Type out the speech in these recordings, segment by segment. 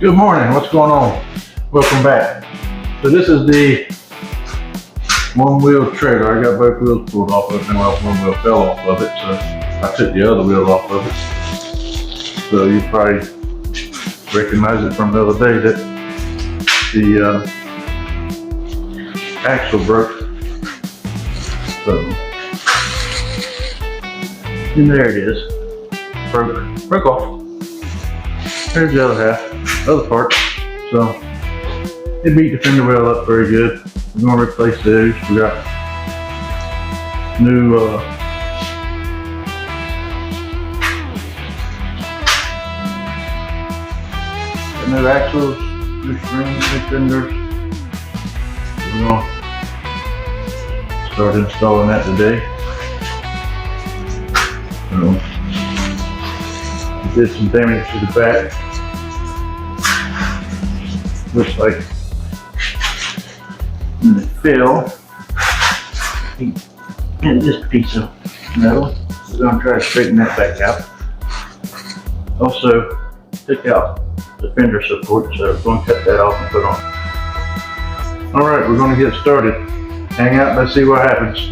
Good morning, what's going on? Welcome back. So this is the one-wheel trailer. I got both wheels pulled off of it, and one wheel fell off of it, so I took the other wheel off of it. So you probably recognize it from the other day that the axle broke. So, and there it is. Broke off. There's the other half, other part. So it beat the fender well up very good. We're gonna replace those. We got new new axles, new springs, new fenders. We're gonna start installing that today. Did some damage to the back. Looks like it fell in this piece of metal. We're going to try to straighten that back out. Also took out the fender support, so we're going to cut that off and put on. Alright, we're going to get started. Hang out, let's see what happens.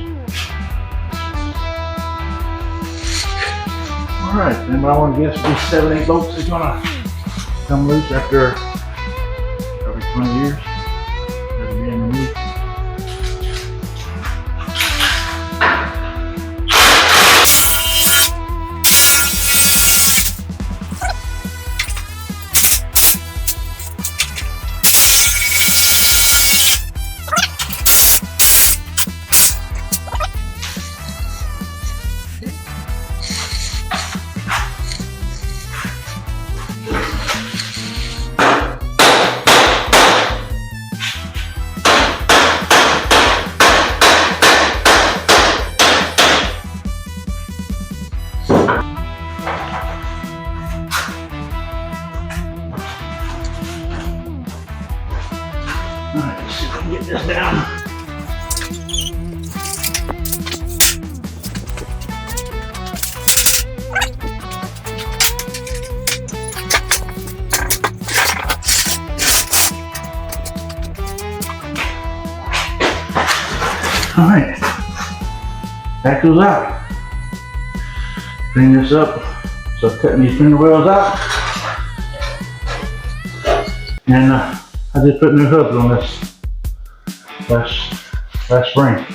Alright, anybody want to guess these 7/8 bolts is going to come loose after every 20 years? They're being removed. Alright, let's see if I can get this down. Alright, axle's out. Clean this up. So cutting these fender wells out. And I just put new hubs on this last spring. I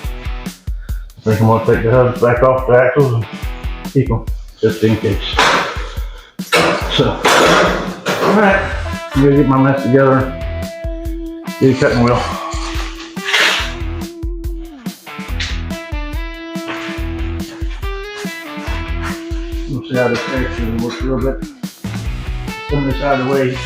think I'm going to take the hubs back off the axles and keep them just in case. So, alright, I'm going to get my mess together, get a cutting wheel. We'll see how this actually works a little bit. Some of this out of the way.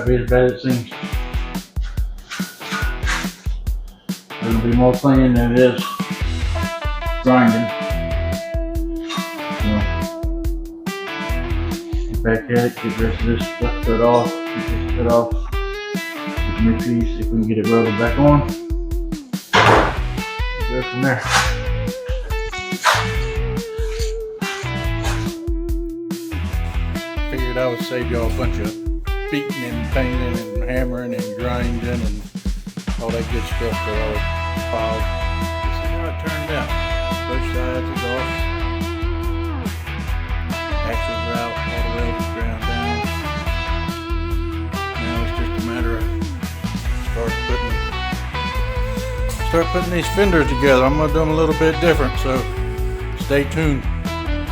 to be as bad as it seems. There's going to be more cleaning than it is grinding. So, get back at it, get the rest of this stuff cut off, get this cut off, get the new piece, if we can get it welded back on. Go from there. Figured I would save y'all a bunch of beating and painting and hammering and grinding and all that good stuff that I would file. This is how it turned out. Both sides is off. Axles are out, all the rails are ground down. Now it's just a matter of start putting these fenders together. I'm gonna do them a little bit different, so stay tuned.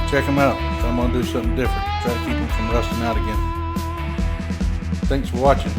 Check them out. I'm gonna do something different. Try to keep them from rusting out again. Thanks for watching.